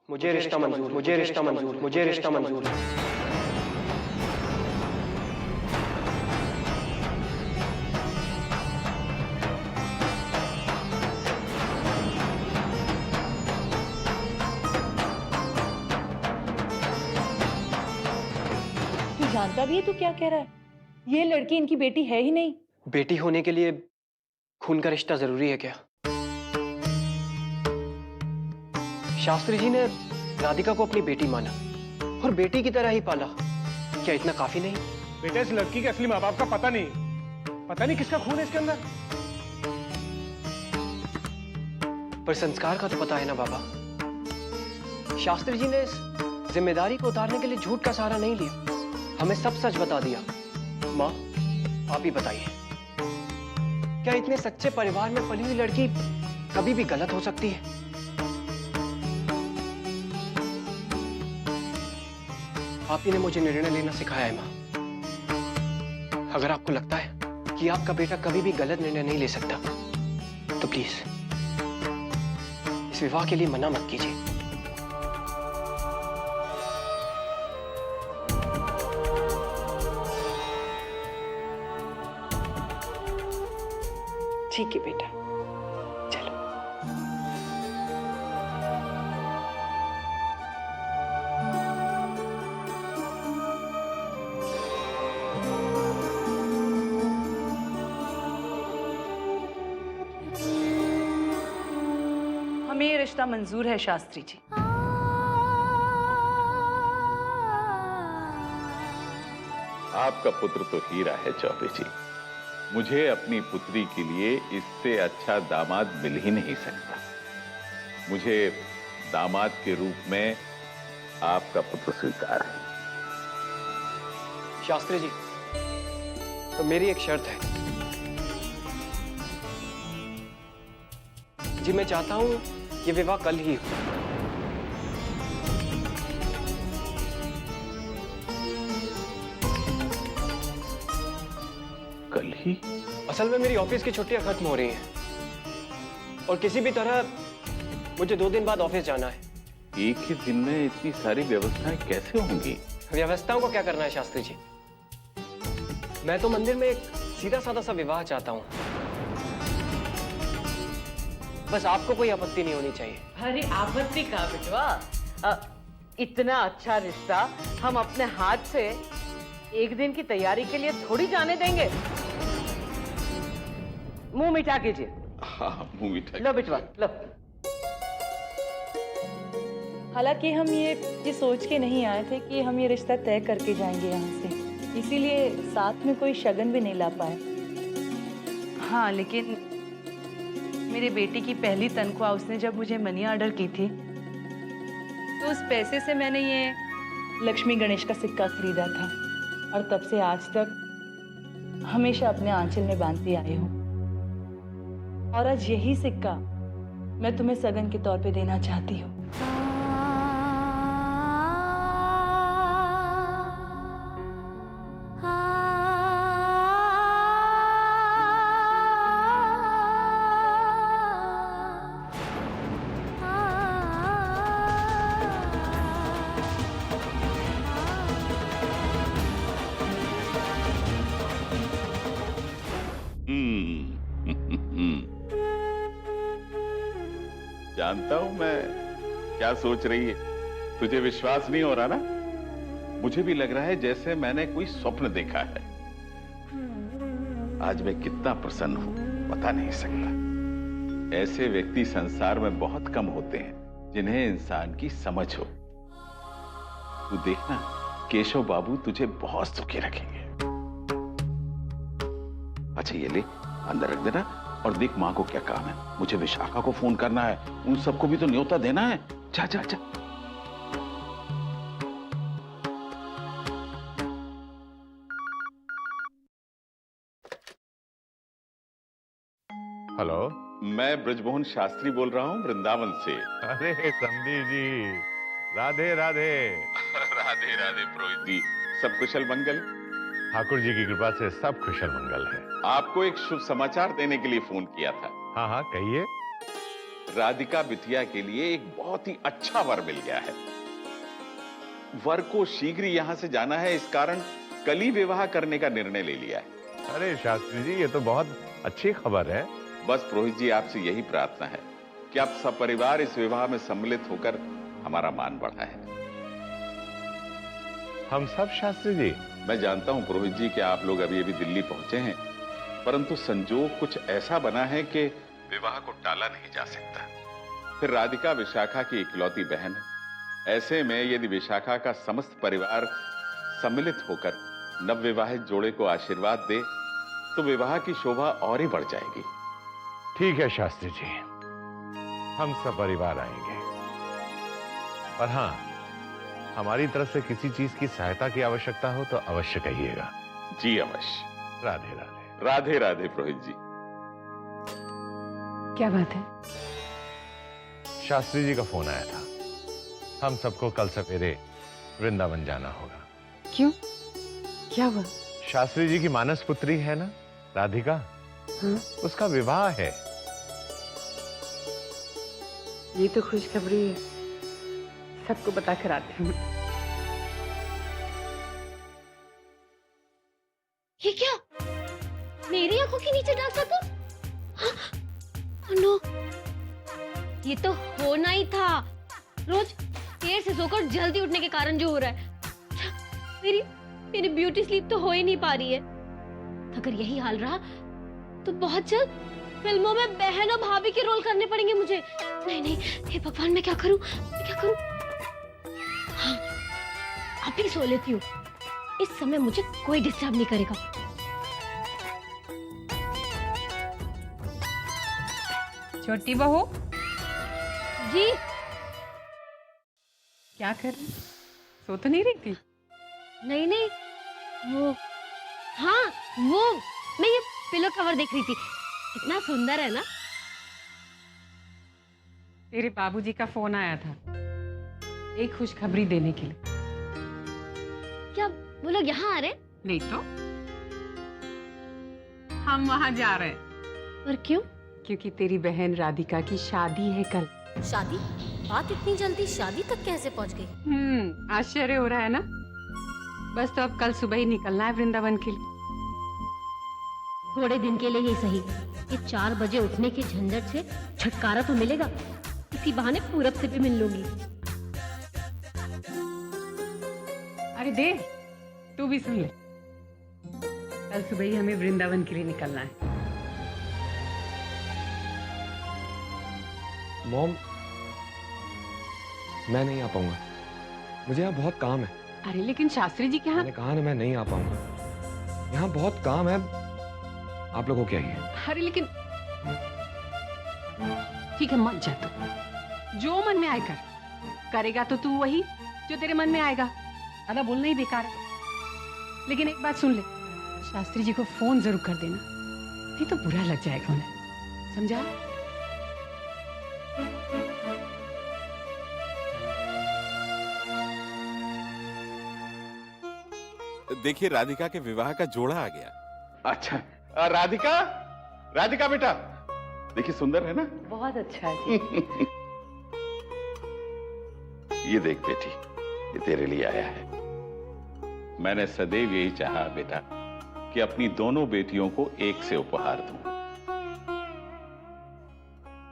मुझे रिश्ता मंजूर, मुझे रिश्ता मंजूर, मुझे रिश्ता मंजूर। तू जानता भी है तू क्या कह रहा है? ये लड़की इनकी बेटी है ही नहीं। बेटी होने के लिए खून का रिश्ता जरूरी है क्या? शास्त्री जी ने राधिका को अपनी बेटी माना और बेटी की तरह ही पाला। क्या इतना काफी नहीं? बेटा, इस लड़की के असली माँ बाप का पता नहीं किसका खून है इसके अंदर। पर संस्कार का तो पता है ना बाबा। शास्त्री जी ने इस जिम्मेदारी को उतारने के लिए झूठ का सहारा नहीं लिया, हमें सब सच बता दिया। माँ, आप ही बताइए, क्या इतने सच्चे परिवार में पली हुई लड़की कभी भी गलत हो सकती है? आप ही ने मुझे निर्णय लेना सिखाया है माँ। अगर आपको लगता है कि आपका बेटा कभी भी गलत निर्णय नहीं ले सकता, तो प्लीज इस विवाह के लिए मना मत कीजिए। ठीक है बेटा, चलो। हमें ये रिश्ता मंजूर है शास्त्री जी। आपका पुत्र तो हीरा है चौबे जी। मुझे अपनी पुत्री के लिए इससे अच्छा दामाद मिल ही नहीं सकता। मुझे दामाद के रूप में आपका पुत्र स्वीकार है। शास्त्री जी, तो मेरी एक शर्त है जी। मैं चाहता हूं ये विवाह कल ही हो। कल ही? असल में मेरी ऑफिस की छुट्टियां खत्म हो रही हैं और किसी भी तरह मुझे 2 दिन बाद ऑफिस जाना है। एक ही दिन में इतनी सारी व्यवस्थाएं कैसे होंगी? व्यवस्थाओं को क्या करना है शास्त्री जी? मैं तो मंदिर में एक सीधा साधा सा विवाह चाहता हूं। बस आपको कोई आपत्ति नहीं होनी चाहिए। अरे आपत्ति का बिटवा, इतना अच्छा रिश्ता हम अपने हाथ से एक दिन की तैयारी के लिए थोड़ी जाने देंगे। मुंह मीठा कीजिए। हाँ, मुंह मीठा। लो बिटवा, लो। हालांकि हम ये सोच के नहीं आए थे कि हम ये रिश्ता तय करके जाएंगे यहाँ से, इसीलिए साथ में कोई शगन भी नहीं ला पाए। हाँ, लेकिन मेरे बेटे की पहली तनख्वाह उसने जब मुझे मनी ऑर्डर की थी, तो उस पैसे से मैंने ये लक्ष्मी गणेश का सिक्का खरीदा था और तब से आज तक हमेशा अपने आंचल में बांधती आई हूँ। और आज यही सिक्का मैं तुम्हें सगन के तौर पे देना चाहती हूँ। जानता हूं मैं क्या सोच रही है। तुझे विश्वास नहीं हो रहा ना? मुझे भी लग रहा है जैसे मैंने कोई स्वप्न देखा है। आज मैं कितना प्रसन्न हूं बता नहीं सकता। ऐसे व्यक्ति संसार में बहुत कम होते हैं जिन्हें इंसान की समझ हो। तू देखना, केशव बाबू तुझे बहुत सुखी रखेंगे। अच्छा ये ले, अंदर रख देना और देख मां को क्या काम है। मुझे विशाखा को फोन करना है, उन सबको भी तो न्योता देना है। जा जा जा। हेलो, मैं ब्रजमोहन शास्त्री बोल रहा हूँ वृंदावन से। अरे समधी जी, राधे राधे। राधे राधे पुरोहित जी, सब कुशल मंगल? ठाकुर जी की कृपा से सब कुशल मंगल है। आपको एक शुभ समाचार देने के लिए फोन किया था। हाँ हाँ कहिए। राधिका बिटिया के लिए एक बहुत ही अच्छा वर मिल गया है। वर को शीघ्र यहां से जाना है, इस कारण कल ही विवाह करने का निर्णय ले लिया है। अरे शास्त्री जी, ये तो बहुत अच्छी खबर है। बस पुरोहित जी, आपसे यही प्रार्थना है कि आप सपरिवार इस विवाह में सम्मिलित होकर हमारा मान बढ़ाएं। हम सब शास्त्री जी। मैं जानता हूं पुरोहित जी कि आप लोग अभी अभी दिल्ली पहुंचे हैं, परंतु संजोग कुछ ऐसा बना है कि विवाह को टाला नहीं जा सकता। फिर राधिका विशाखा की इकलौती बहन है। ऐसे में यदि विशाखा का समस्त परिवार सम्मिलित होकर नवविवाहित जोड़े को आशीर्वाद दे तो विवाह की शोभा और ही बढ़ जाएगी। ठीक है शास्त्री जी, हम सब परिवार आएंगे। पर हाँ, हमारी तरफ से किसी चीज की सहायता की आवश्यकता हो तो अवश्य कहिएगा। जी अवश्य। राधे राधे। राधे राधे पुरोहित जी। क्या बात है? शास्त्री जी का फोन आया था। हम सबको कल सवेरे वृंदावन जाना होगा। क्यों? क्या हुआ? शास्त्री जी की मानस पुत्री है ना, राधिका। हाँ? उसका विवाह है। ये तो खुशखबरी है, सबको बता कर आती हूँ। ये क्या मेरी आंखों के नीचे डाल सकता? हाँ? Oh no! ये तो होना ही था। रोज देर से सोकर जल्दी उठने के कारण जो हो रहा है। मेरी मेरी ब्यूटी स्लीप तो हो ही नहीं पा रही है। अगर यही हाल रहा तो बहुत जल्द फिल्मों में बहन और भाभी के रोल करने पड़ेंगे मुझे। नहीं नहीं, हे भगवान, मैं क्या करूं? मैं क्या करूं? हाँ, अभी सो लेती हूँ। इस समय मुझे कोई डिस्टर्ब नहीं करेगा। छोटी बहू, जी क्या कर रही? सो तो नहीं रही थी? नहीं नहीं, वो, हाँ वो, मैं ये पिलो कवर देख रही थी। कितना सुंदर है ना। तेरे बाबूजी का फोन आया था एक खुशखबरी देने के लिए। क्या वो लोग यहाँ आ रहे हैं? नहीं तो हम वहां जा रहे हैं और क्यों? क्योंकि तेरी बहन राधिका की शादी है कल। शादी? बात इतनी जल्दी शादी तक कैसे पहुंच गई? आश्चर्य हो रहा है ना। बस तो अब कल सुबह ही निकलना है वृंदावन के लिए। थोड़े दिन के लिए ही सही, ये 4 बजे उठने के झंझट से छुटकारा तो मिलेगा। इसी बहाने पूरब से भी मिल लूंगी। अरे दे, तू भी सुन ले। कल सुबह ही हमें वृंदावन के लिए निकलना है। मॉम, मैं नहीं आ पाऊंगा। मुझे यहाँ बहुत काम है। अरे लेकिन शास्त्री जी के यहाँ। मैंने कहा ना, मैं नहीं आ पाऊंगा। यहाँ बहुत काम है। आप लोगों को क्या ही है? अरे लेकिन ठीक है, मत जा तू। जो मन में आए कर। करेगा तो तू वही जो तेरे मन में आएगा। ज्यादा बोलना ही बेकार है। लेकिन एक बात सुन ले, शास्त्री जी को फोन जरूर कर देना, नहीं तो बुरा लग जाएगा उन्हें। समझा? देखिए, राधिका के विवाह का जोड़ा आ गया। अच्छा, राधिका, राधिका बेटा, देखिए सुंदर है ना? बहुत अच्छा है जी। ये देख बेटी, ये तेरे लिए आया है। मैंने सदैव यही चाहा बेटा कि अपनी दोनों बेटियों को एक से उपहार दूं।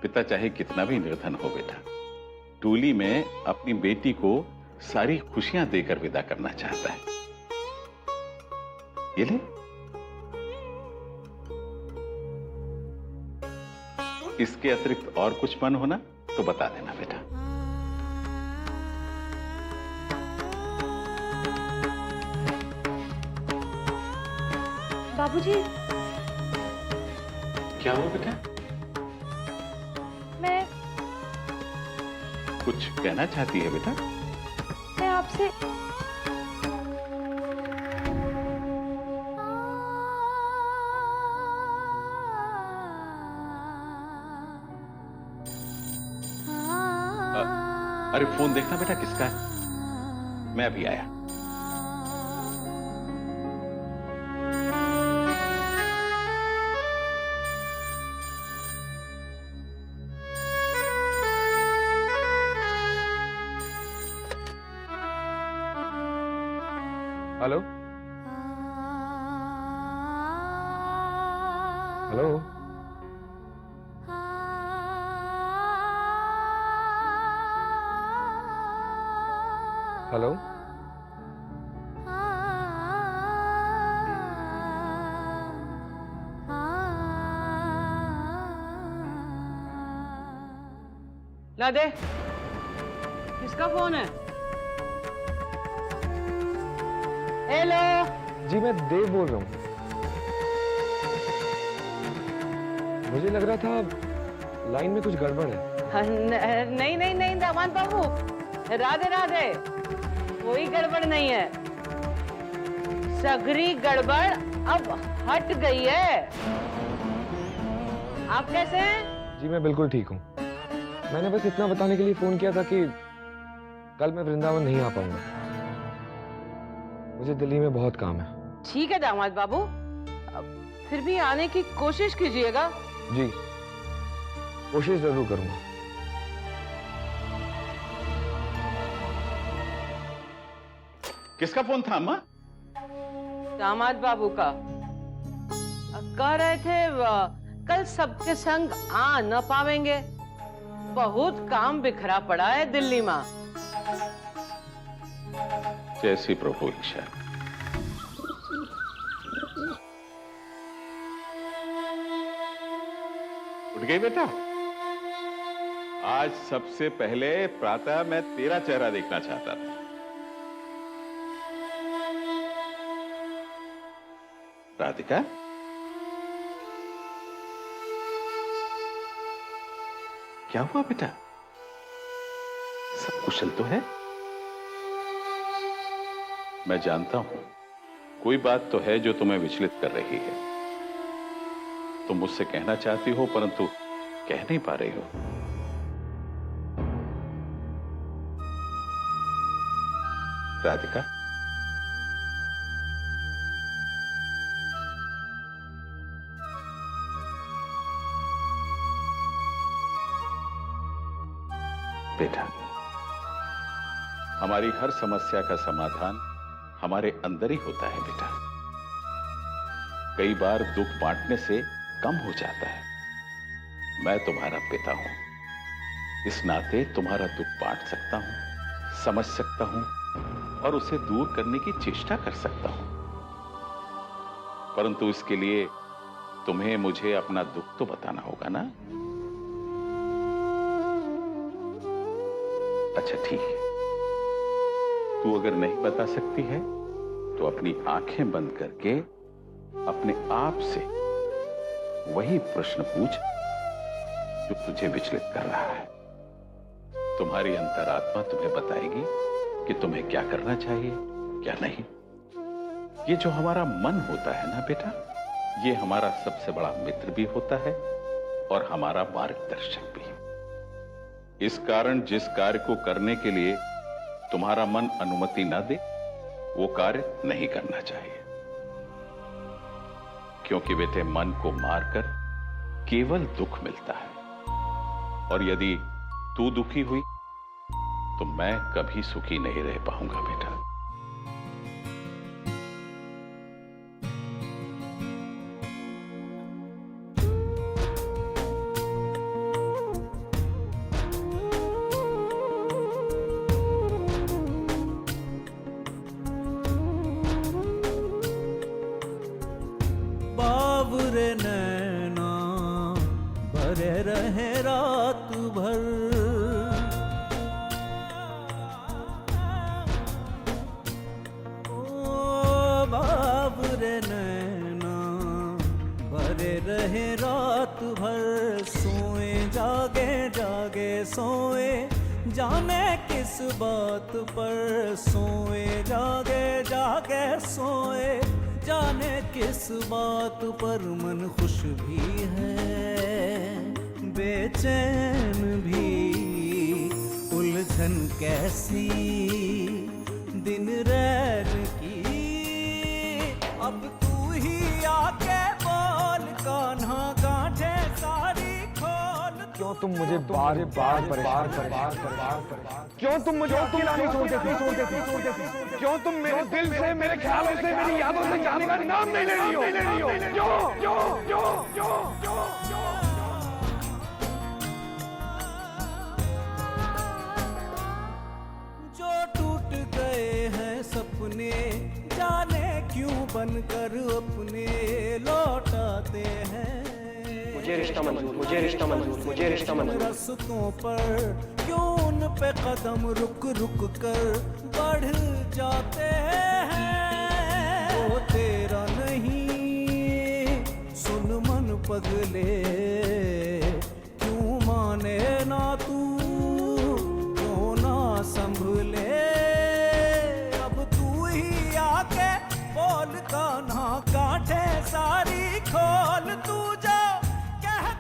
पिता चाहे कितना भी निर्धन हो बेटा, टूली में अपनी बेटी को सारी खुशियां देकर विदा करना चाहता है। ये ले। इसके अतिरिक्त और कुछ मन होना तो बता देना बेटा। बाबूजी, क्या हुआ बेटा? मैं कुछ कहना चाहती है बेटा? मैं आपसे अरे फोन देखना बेटा किसका है। मैं अभी आया। हेलो हेलो हेलो ला दे, किसका फोन है? हेलो। जी मैं देव बोल रहा हूँ। मुझे लग रहा था लाइन में कुछ गड़बड़ है। नहीं नहीं नहीं दामाद बाबू, राधे राधे, कोई गड़बड़ नहीं है। सगरी गड़बड़ अब हट गई है। आप कैसे हैं? जी मैं बिल्कुल ठीक हूँ। मैंने बस इतना बताने के लिए फोन किया था कि कल मैं वृंदावन नहीं आ पाऊंगा। मुझे दिल्ली में बहुत काम है। ठीक है दामाद बाबू, फिर भी आने की कोशिश कीजिएगा। जी कोशिश जरूर करूंगा। किसका फोन था अम्मा? दामाद बाबू का। कह रहे थे कल सबके संग आ न पावेंगे, बहुत काम बिखरा पड़ा है दिल्ली में। जैसी प्रभु इच्छा। उठ गई बेटा? आज सबसे पहले प्रातः मैं तेरा चेहरा देखना चाहता था। राधिका, क्या हुआ बेटा? सब कुशल तो है? मैं जानता हूं कोई बात तो है जो तुम्हें विचलित कर रही है। तुम मुझसे कहना चाहती हो परंतु कह नहीं पा रही हो। राधिका, बेटा, हमारी हर समस्या का समाधान हमारे अंदर ही होता है बेटा। कई बार दुख बांटने से कम हो जाता है। मैं तुम्हारा पिता हूं, इस नाते तुम्हारा दुख बांट सकता हूं, समझ सकता हूं और उसे दूर करने की चेष्टा कर सकता हूं। परंतु इसके लिए तुम्हें मुझे अपना दुख तो बताना होगा ना? अच्छा ठीक है, तू अगर नहीं बता सकती है तो अपनी आंखें बंद करके अपने आप से वही प्रश्न पूछ जो तुझे विचलित कर रहा है। तुम्हारी अंतरात्मा तुम्हें बताएगी कि तुम्हें क्या करना चाहिए, क्या नहीं। ये जो हमारा मन होता है ना बेटा, ये हमारा सबसे बड़ा मित्र भी होता है और हमारा मार्गदर्शक भी। इस कारण जिस कार्य को करने के लिए तुम्हारा मन अनुमति न दे, वो कार्य नहीं करना चाहिए। क्योंकि बेटे, मन को मारकर केवल दुख मिलता है, और यदि तू दुखी हुई तो मैं कभी सुखी नहीं रह पाऊंगा बेटा। बावरे नैना भरे रहे रात भर, ओ बावरे नैना भरे रहे रात भर। सोए जागे जागे सोए जाने किस बात पर, सोए जागे जागे सोए जाने किस बात पर। मन खुश भी है बेचैन भी, उलझन कैसी दिन रैन की। अब तू ही आके बोल, कान्हा गांठे सारी खोल। क्यों तुम मुझे बार बार परेशान क्यों तुम मुझे अकेला नहीं छोड़ते थे क्यों तुम मेरे दिल से, मेरे ख्यालों से, मेरी यादों से जाने का नाम नहीं ले रही हो क्यों जो टूट गए हैं सपने जाने क्यों बनकर अपने लौटाते हैं। मुझे रिश्ता मंजूर, मुझे रिश्ता मंजूर, मुझे रिश्ता मंजूर। रास्तों पर क्यों उन पे कदम रुक रुक कर बढ़ जाते हैं। वो तेरा नहीं सुन मन पगले, क्यों माने ना तू, क्यों ना संभले। अब तू ही आके बोल कान्हा, कांटे सारी खोल तू जा।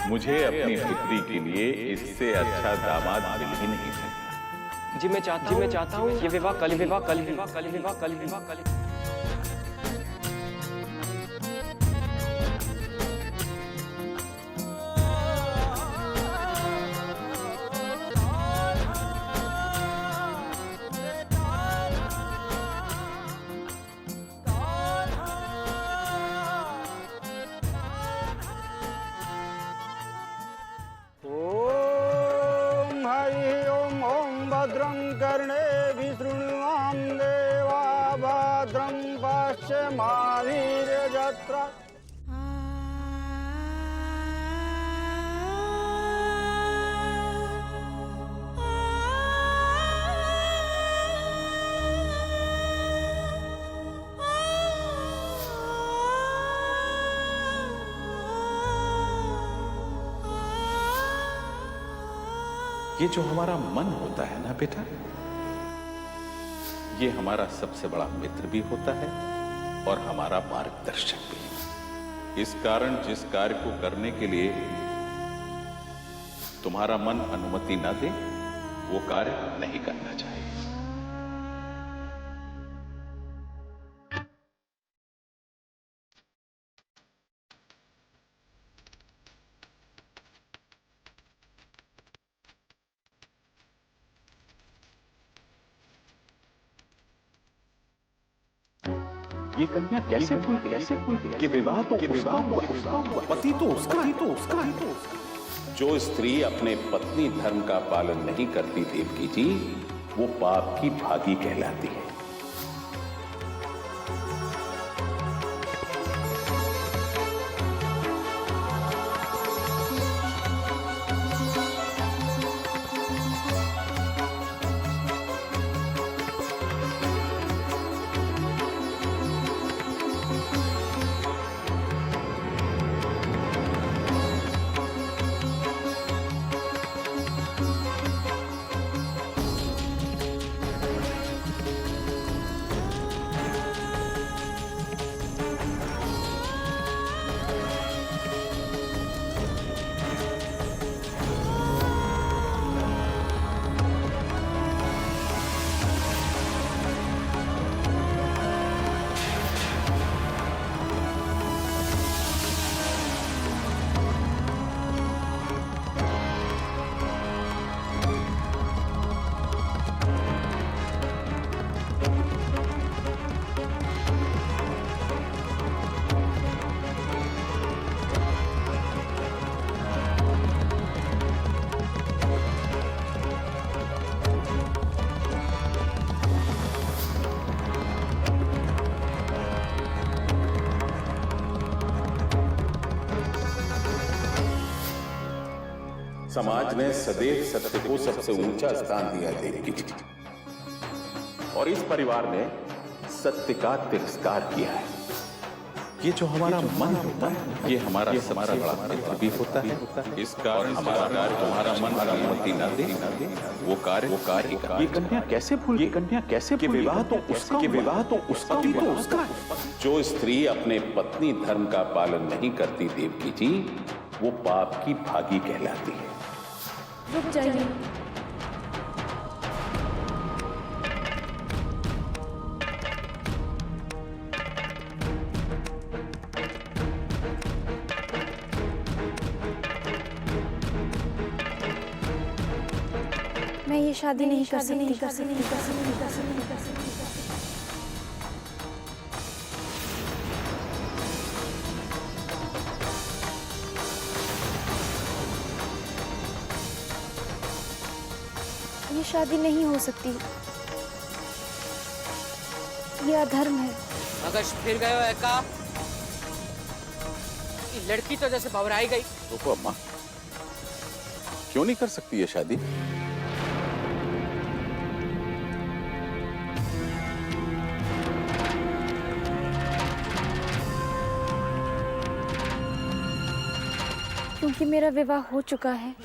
मुझे अपनी पुत्री के लिए इससे अच्छा दामाद मिल ही नहीं सकता। जी मैं चाहता हूँ ये विवाह कल ही। भद्रं कर्णेभिः शृण्वाम देवा भद्रं पश्चिमाभिर्यजत्रा। ये जो हमारा मन होता है ना बेटा, ये हमारा सबसे बड़ा मित्र भी होता है और हमारा मार्गदर्शक भी। इस कारण जिस कार्य को करने के लिए तुम्हारा मन अनुमति ना दे, वो कार्य नहीं करना चाहिए। ये कन्या कैसे भूल गई कि विवाह तो पति तो उसका। जो स्त्री अपने पत्नी धर्म का पालन नहीं करती देवकी जी, वो पाप की भागी कहलाती है। समाज ने सदैव सत्य को सबसे ऊंचा स्थान दिया है देवकी जी, और इस परिवार ने सत्य का तिरस्कार किया है। ये जो हमारा मन होता है, ये हमारा सबसे बड़ा मित्र भी होता है। इस कारण हमारा कार्य तुम्हारा मन अनुमति न दे, वो कार्य ये कन्या कैसे भूल कि विवाह तो उसका है। जो स्त्री अपने पत्नी धर्म का पालन नहीं करती देवकी जी, वो पाप की भागी कहलाती है। रुक जाइए। मैं ये शादी नहीं कर सकती। ये शादी नहीं हो सकती, ये अधर्म है। मगज फिर गए हो एका? ये लड़की तो जैसे भवराई गई। रुको अम्मा, क्यों नहीं कर सकती ये शादी? क्योंकि मेरा विवाह हो चुका है।